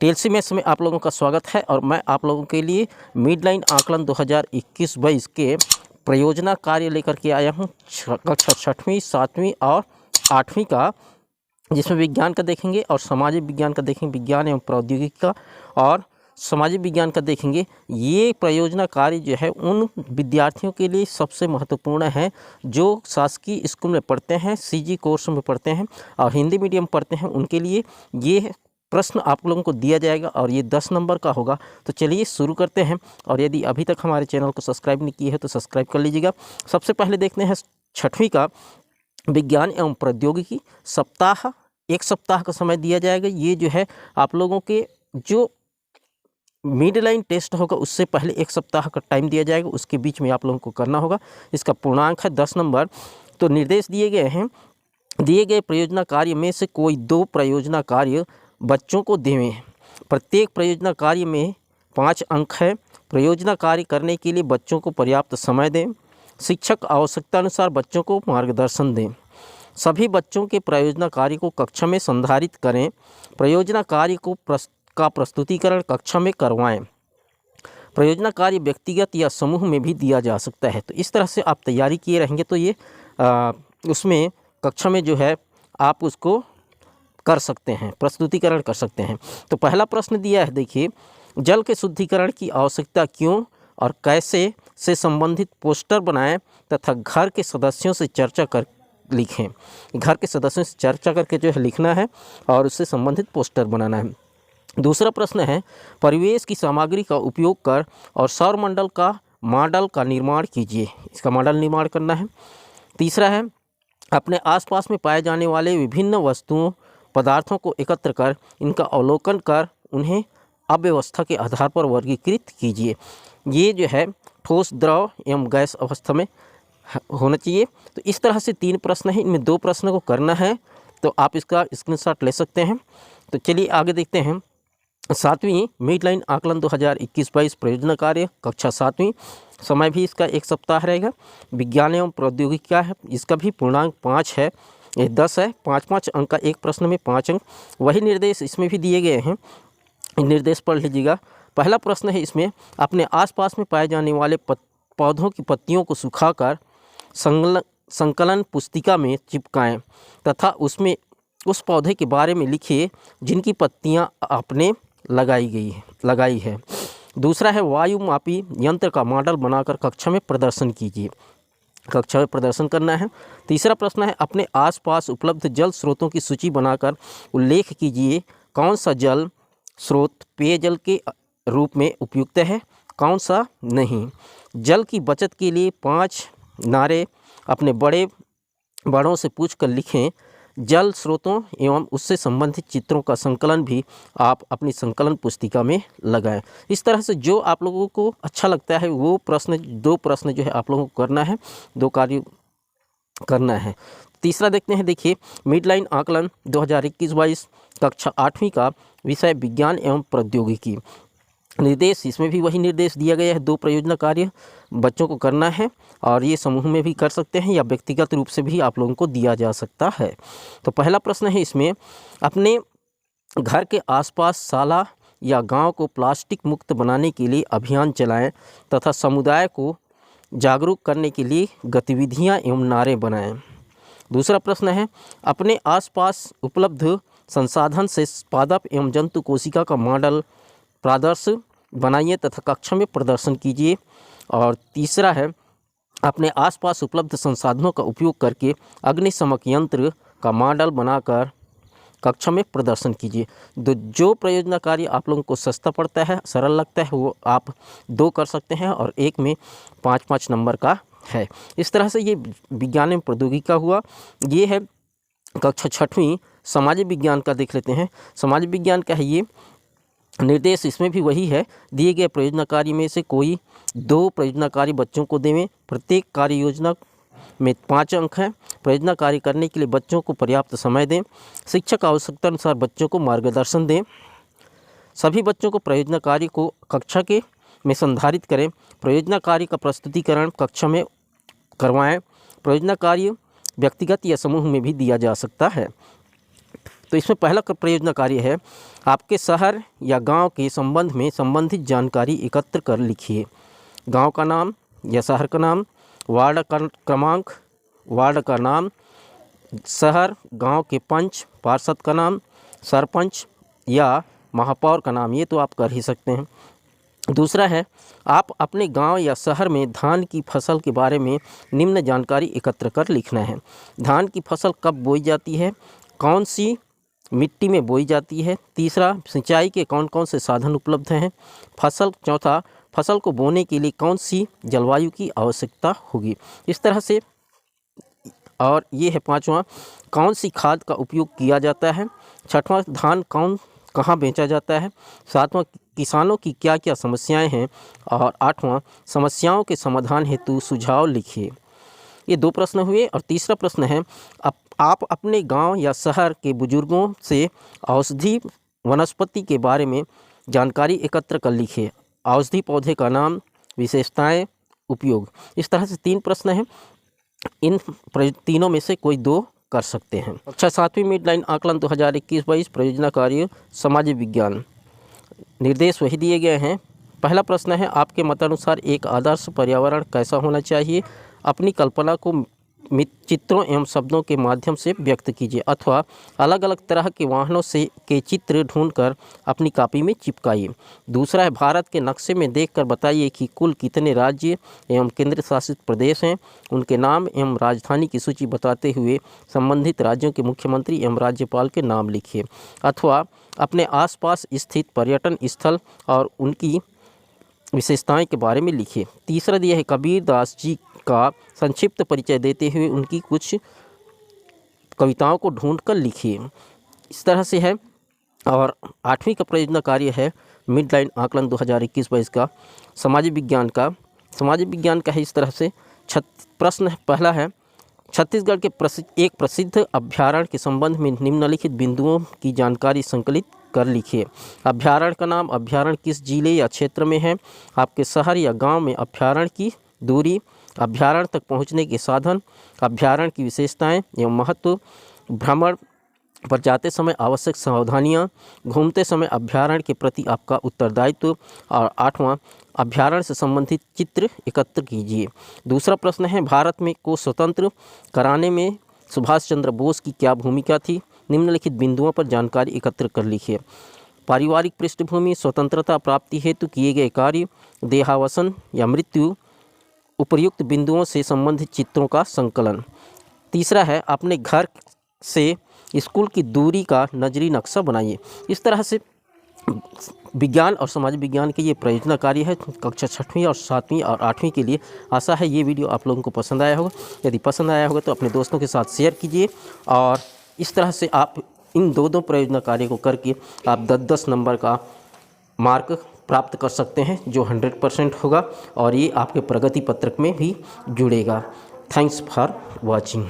TLC mess में आप लोगों का स्वागत है और मैं आप लोगों के लिए मिडलाइन आकलन 2021-22 के परियोजना कार्य लेकर के आया हूं कक्षा 6वीं 7वीं और 8वीं का, जिसमें विज्ञान का देखेंगे और सामाजिक विज्ञान का देखेंगे, विज्ञान एवं प्रौद्योगिकी का और सामाजिक विज्ञान का देखेंगे। ये परियोजना कार्य जो है उन विद्यार्थियों के लिए सबसे महत्वपूर्ण है जो शासकीय स्कूल में पढ़ते हैं, सीजी कोर्स में पढ़ते हैं और हिंदी मीडियम पढ़ते हैं। उनके लिए ये प्रश्न आप लोगों को दिया जाएगा और ये 10 नंबर का होगा। तो चलिए शुरू करते हैं। और यदि अभी तक हमारे चैनल को सब्सक्राइब नहीं किए है तो सब्सक्राइब कर लीजिएगा। सबसे पहले देखते हैं 6वीं का विज्ञान एवं प्रौद्योगिकी सप्ताह। 1 सप्ताह का समय दिया जाएगा। ये जो है आप लोगों के जो मिड लाइन टेस्ट होगा उससे पहले 1 सप्ताह का टाइम दिया जाएगा, उसके बीच में आप लोगों को करना होगा। इसका पूर्णांक है 10 नंबर। तो निर्देश दिए गए हैं, दिए गए परियोजना कार्य में से कोई 2 परियोजना कार्य बच्चों को देवें। प्रत्येक परियोजना कार्य में 5 अंक है। परियोजना कार्य करने के लिए बच्चों को पर्याप्त समय दें। शिक्षक आवश्यकता अनुसार बच्चों को मार्गदर्शन दें। सभी बच्चों के परियोजना कार्य को कक्षा में संधारित करें। परियोजना कार्य का प्रस्तुतिकरण कक्षा में करवाएं। परियोजना कार्य व्यक्तिगत या समूह में भी दिया जा सकता है। तो इस तरह से आप तैयारी किए रहेंगे तो ये उसमें कक्षा में जो है आप उसको कर सकते हैं, प्रस्तुतिकरण कर सकते हैं। तो पहला प्रश्न दिया है, देखिए, जल के शुद्धिकरण की आवश्यकता क्यों और कैसे से संबंधित पोस्टर बनाएं तथा घर के सदस्यों से चर्चा कर लिखें। घर के सदस्यों से चर्चा करके जो है लिखना है और उससे संबंधित पोस्टर बनाना है। दूसरा प्रश्न है, परिवेश की सामग्री का उपयोग कर और सौरमंडल का मॉडल का निर्माण कीजिए। इसका मॉडल निर्माण करना है। तीसरा है, अपने आसपास में पाए जाने वाले विभिन्न वस्तुओं पदार्थों को एकत्र कर इनका अवलोकन कर उन्हें अव्यवस्था के आधार पर वर्गीकृत कीजिए। ये जो है ठोस, द्रव एवं गैस अवस्था में होना चाहिए। तो इस तरह से 3 प्रश्न हैं, इनमें 2 प्रश्न को करना है। तो आप इसका स्क्रीनशॉट ले सकते हैं। तो चलिए आगे देखते हैं। 7वीं मिडलाइन आकलन 2021-22 परियोजना कार्य कक्षा 7वीं। समय भी इसका 1 सप्ताह रहेगा। विज्ञान एवं प्रौद्योगिकी का है, इसका भी पूर्णांक 5 है। ये 10 है। 5-5 अंक का, एक प्रश्न में 5 अंक। वही निर्देश इसमें भी दिए गए हैं, निर्देश पढ़ लीजिएगा। पहला प्रश्न है इसमें, अपने आसपास में पाए जाने वाले पौधों की पत्तियों को सुखाकर संकलन पुस्तिका में चिपकाएं तथा उसमें उस पौधे के बारे में लिखिए जिनकी पत्तियां आपने लगाई है। दूसरा है, वायुमापी यंत्र का मॉडल बनाकर कक्षा में प्रदर्शन कीजिए। कक्षा में प्रदर्शन करना है। तीसरा प्रश्न है, अपने आसपास उपलब्ध जल स्रोतों की सूची बनाकर उल्लेख कीजिए कौन सा जल स्रोत पेयजल के रूप में उपयुक्त है, कौन सा नहीं। जल की बचत के लिए 5 नारे अपने बड़ों से पूछकर लिखें। जल स्रोतों एवं उससे संबंधित चित्रों का संकलन भी आप अपनी संकलन पुस्तिका में लगाएं। इस तरह से जो आप लोगों को अच्छा लगता है वो 2 प्रश्न जो है आप लोगों को करना है, 2 कार्य करना है। तीसरा देखते हैं, देखिए, मिडलाइन आकलन 2021-22 कक्षा 8वीं का विषय विज्ञान एवं प्रौद्योगिकी। निर्देश इसमें भी वही निर्देश दिया गया है। 2 परियोजना कार्य बच्चों को करना है और ये समूह में भी कर सकते हैं या व्यक्तिगत रूप से भी आप लोगों को दिया जा सकता है। तो पहला प्रश्न है इसमें, अपने घर के आसपास शाला या गांव को प्लास्टिक मुक्त बनाने के लिए अभियान चलाएं तथा समुदाय को जागरूक करने के लिए गतिविधियां एवं नारे बनाएं। दूसरा प्रश्न है, अपने आसपास उपलब्ध संसाधन से पादप एवं जंतु कोशिका का मॉडल प्रादर्श बनाइए तथा कक्षा में प्रदर्शन कीजिए। और तीसरा है, अपने आसपास उपलब्ध संसाधनों का उपयोग करके अग्निशमक यंत्र का मॉडल बनाकर कक्षा में प्रदर्शन कीजिए। जो प्रयोजना कार्य आप लोगों को सस्ता पड़ता है, सरल लगता है, वो आप 2 कर सकते हैं और एक में 5-5 नंबर का है। इस तरह से ये विज्ञान एवं प्रौद्योगिकी का हुआ। ये है कक्षा 6वीं। सामाजिक विज्ञान का देख लेते हैं। सामाजिक विज्ञान का है ये निर्देश, इसमें भी वही है। दिए गए परियोजना कार्य में से कोई 2 परियोजना कार्य बच्चों को देवें। प्रत्येक कार्य योजना में 5 अंक हैं। परियोजना कार्य करने के लिए बच्चों को पर्याप्त समय दें। शिक्षक आवश्यकता अनुसार बच्चों को मार्गदर्शन दें। सभी बच्चों को परियोजना कार्य को कक्षा में संधारित करें। परियोजना कार्य का प्रस्तुतिकरण कक्षा में करवाएं। परियोजना कार्य व्यक्तिगत या समूह में भी दिया जा सकता है। तो इसमें पहला परियोजना कार्य है, आपके शहर या गांव के संबंध में संबंधित जानकारी एकत्र कर लिखिए। गांव का नाम या शहर का नाम, वार्ड का क्रमांक, वार्ड का नाम, शहर गांव के पंच पार्षद का नाम, सरपंच या महापौर का नाम, ये तो आप कर ही सकते हैं। दूसरा है, आप अपने गांव या शहर में धान की फसल के बारे में निम्न जानकारी एकत्र कर लिखना है। धान की फसल कब बोई जाती है, कौन सी मिट्टी में बोई जाती है। तीसरा, सिंचाई के कौन कौन से साधन उपलब्ध हैं। चौथा, फसल को बोने के लिए कौन सी जलवायु की आवश्यकता होगी। इस तरह से। और ये है पांचवा, कौन सी खाद का उपयोग किया जाता है। छठवां, धान कहाँ बेचा जाता है। सातवां, किसानों की क्या क्या समस्याएं हैं। और आठवां, समस्याओं के समाधान हेतु सुझाव लिखिए। ये 2 प्रश्न हुए। और तीसरा प्रश्न है, आप अपने गांव या शहर के बुजुर्गों से औषधि वनस्पति के बारे में जानकारी एकत्र कर लिखिए। औषधि पौधे का नाम, विशेषताएं, उपयोग। इस तरह से 3 प्रश्न हैं। इन तीनों में से कोई 2 कर सकते हैं। कक्षा 7वीं मिडलाइन आकलन 2021-22 परियोजना कार्य समाज विज्ञान। निर्देश वही दिए गए हैं। पहला प्रश्न है, आपके मतानुसार एक आदर्श पर्यावरण कैसा होना चाहिए। अपनी कल्पना को चित्रों एवं शब्दों के माध्यम से व्यक्त कीजिए, अथवा अलग अलग तरह के वाहनों के चित्र ढूंढकर अपनी कॉपी में चिपकाइए। दूसरा है, भारत के नक्शे में देखकर बताइए कि कुल कितने राज्य एवं केंद्र शासित प्रदेश हैं। उनके नाम एवं राजधानी की सूची बताते हुए संबंधित राज्यों के मुख्यमंत्री एवं राज्यपाल के नाम लिखिए, अथवा अपने आसपास स्थित पर्यटन स्थल और उनकी विशेषताएं के बारे में लिखिए। तीसरा दिया है, कबीर दास जी का संक्षिप्त परिचय देते हुए उनकी कुछ कविताओं को ढूंढकर लिखिए। इस तरह से है। और 8वीं का परियोजना कार्य है मिडलाइन आकलन 2021-22 का समाज विज्ञान का है। इस तरह से प्रश्न पहला है, छत्तीसगढ़ के एक प्रसिद्ध अभ्यारण्य के संबंध में निम्नलिखित बिंदुओं की जानकारी संकलित कर लिखिए। अभ्यारण्य का नाम, अभ्यारण्य किस जिले या क्षेत्र में है, आपके शहर या गांव में अभ्यारण्य की दूरी, अभ्यारण्य तक पहुंचने के साधन, अभ्यारण्य की विशेषताएं एवं महत्व, भ्रमण पर जाते समय आवश्यक सावधानियां, घूमते समय अभ्यारण्य के प्रति आपका उत्तरदायित्व। और 8वां, अभ्यारण्य से संबंधित चित्र एकत्र कीजिए। दूसरा प्रश्न है, भारत में को स्वतंत्र कराने में सुभाष चंद्र बोस की क्या भूमिका थी। निम्नलिखित बिंदुओं पर जानकारी एकत्र कर लिखिए। पारिवारिक पृष्ठभूमि, स्वतंत्रता प्राप्ति हेतु किए गए कार्य, देहावसान या मृत्यु, उपर्युक्त बिंदुओं से संबंधित चित्रों का संकलन। तीसरा है, अपने घर से स्कूल की दूरी का नजरी नक्शा बनाइए। इस तरह से विज्ञान और समाज विज्ञान के ये परियोजना कार्य है कक्षा 6वीं और 7वीं और 8वीं के लिए। आशा है ये वीडियो आप लोगों को पसंद आया होगा। यदि पसंद आया होगा तो अपने दोस्तों के साथ शेयर कीजिए। और इस तरह से आप इन 2 परियोजना कार्य को करके आप 10-10 नंबर का मार्क प्राप्त कर सकते हैं, जो 100% होगा और ये आपके प्रगति पत्रक में भी जुड़ेगा। Thanks for watching.